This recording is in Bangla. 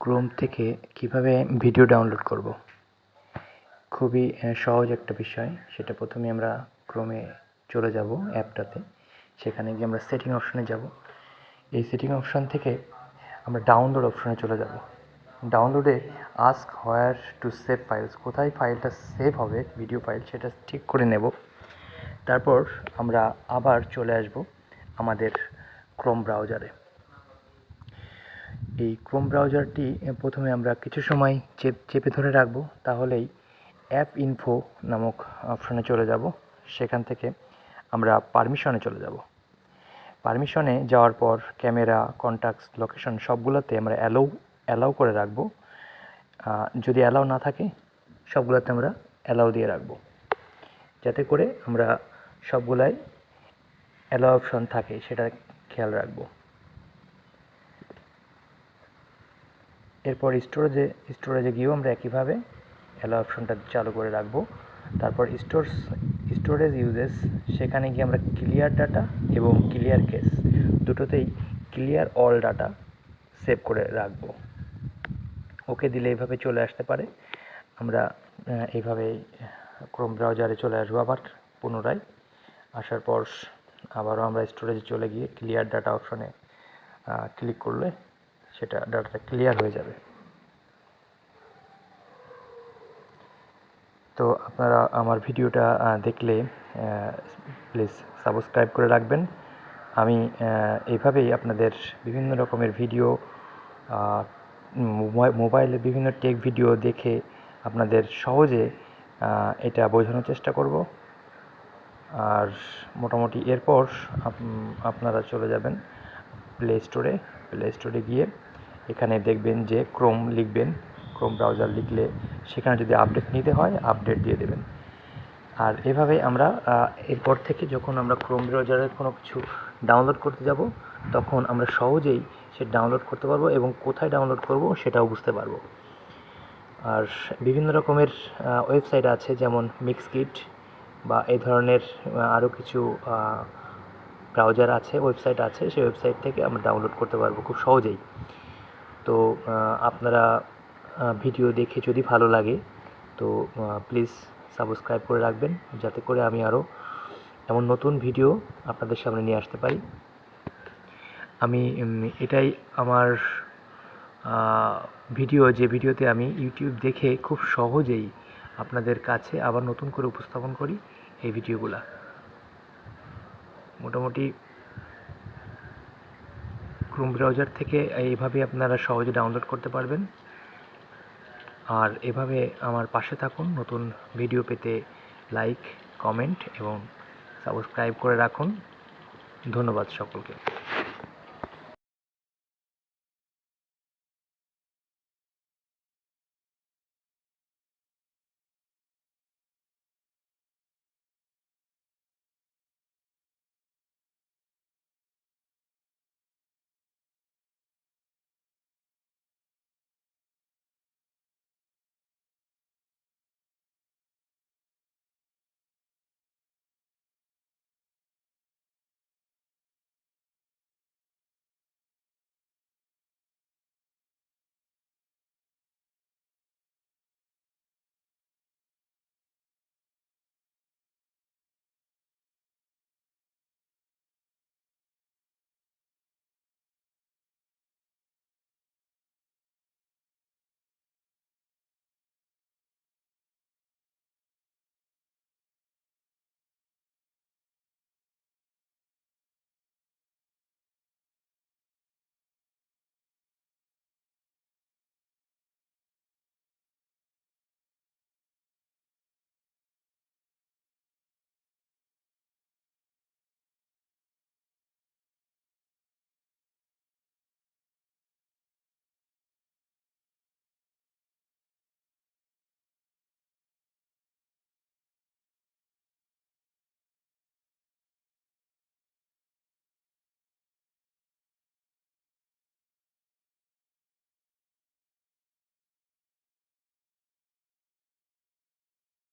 ক্রোম থেকে কিভাবে ভিডিও ডাউনলোড করব। খুবই সহজ একটা বিষয়। সেটা প্রথমে আমরা ক্রোমে চলে যাব অ্যাপটাতে। সেখানে গিয়ে আমরা সেটিং অপশনে যাব। এই সেটিং অপশন থেকে আমরা ডাউনলোড অপশনে চলে যাব। ডাউনলোডে ask where to save files, কোথায় ফাইলটা সেভ হবে ভিডিও ফাইল সেটা ঠিক করে নেব। তারপর আমরা আবার চলে আসব আমাদের ক্রোম ব্রাউজারে। এই ক্রোম ব্রাউজারটি প্রথমে আমরা কিছু সময় চেপে ধরে রাখবো, তাহলেই অ্যাপ ইনফো নামক অপশনে চলে যাব। সেখান থেকে আমরা পারমিশনে চলে যাব। পারমিশনে যাওয়ার পর ক্যামেরা, কন্ট্যাক্টস, লোকেশন সবগুলোতে আমরা অ্যালাউ করে রাখবো। যদি অ্যালাউ না থাকে সবগুলোতে আমরা অ্যালাউ দিয়ে রাখবো, যাতে করে আমরা সবগুলাই অ্যালাউ অপশন থাকে সেটা খেয়াল রাখবো। এরপর স্টোরেজে গিয়েও আমরা একইভাবে অ্যালাউ অপশনটা চালু করে রাখবো। তারপর স্টোরেজ ইউজেস, সেখানে গিয়ে আমরা ক্লিয়ার ডাটা এবং ক্লিয়ার কেস দুটোতেই ক্লিয়ার অল ডাটা সেভ করে রাখবো। ওকে দিলে এইভাবে চলে আসতে পারে। আমরা এইভাবেই ক্রোম ব্রাউজারে চলে আসবো। আবার পুনরায় আসার পর আবারও আমরা স্টোরেজে চলে গিয়ে ক্লিয়ার ডাটা অপশনে ক্লিক করলে সেটা ডাটাটা ক্লিয়ার হয়ে যাবে। তো আপনারা আমার ভিডিওটা দেখলে প্লিজ সাবস্ক্রাইব করে রাখবেন। আমি এইভাবেই আপনাদের বিভিন্ন রকমের ভিডিও, মোবাইলে বিভিন্ন টেক ভিডিও দেখে আপনাদের সহজে এটা বোঝানোর চেষ্টা করব। আর মোটামুটি এরপর আপনারা চলে যাবেন প্লে স্টোরে গিয়ে এখানে দেখবেন যে ক্রোম লিখবেন। ক্রোম ব্রাউজার লিখলে সেখানে যদি আপডেট নিতে হয় আপডেট দিয়ে দেবেন। আর এভাবে আমরা এরপর থেকে যখন আমরা ক্রোম ব্রাউজারের কোনো কিছু ডাউনলোড করতে যাব তখন আমরা সহজেই সে ডাউনলোড করতে পারবো এবং কোথায় ডাউনলোড করব সেটাও বুঝতে পারবো। আর বিভিন্ন রকমের ওয়েবসাইট আছে, যেমন মিক্সকিট বা এই ধরনের আরও কিছু ব্রাউজার আছে, ওয়েবসাইট আছে। সেই ওয়েবসাইট থেকে আমরা ডাউনলোড করতে পারবো খুব সহজেই। তো আপনারা ভিডিও দেখে যদি ভালো লাগে তো প্লিজ সাবস্ক্রাইব করে রাখবেন, যাতে করে আমি আরও এমন নতুন ভিডিও আপনাদের সামনে নিয়ে আসতে পারি। আমি এটাই আমার ভিডিওতে আমি ইউটিউব দেখে খুব সহজেই আপনাদের কাছে আবার নতুন করে উপস্থাপন করি এই ভিডিওগুলা। মোটামুটি ক্রোম ব্রাউজার থেকে এইভাবে আপনারা সহজে ডাউনলোড করতে পারবেন। আর এভাবে আমার পাশে থাকুন, নতুন ভিডিও পেতে লাইক, কমেন্ট এবং সাবস্ক্রাইব করে রাখুন। ধন্যবাদ সকলকে।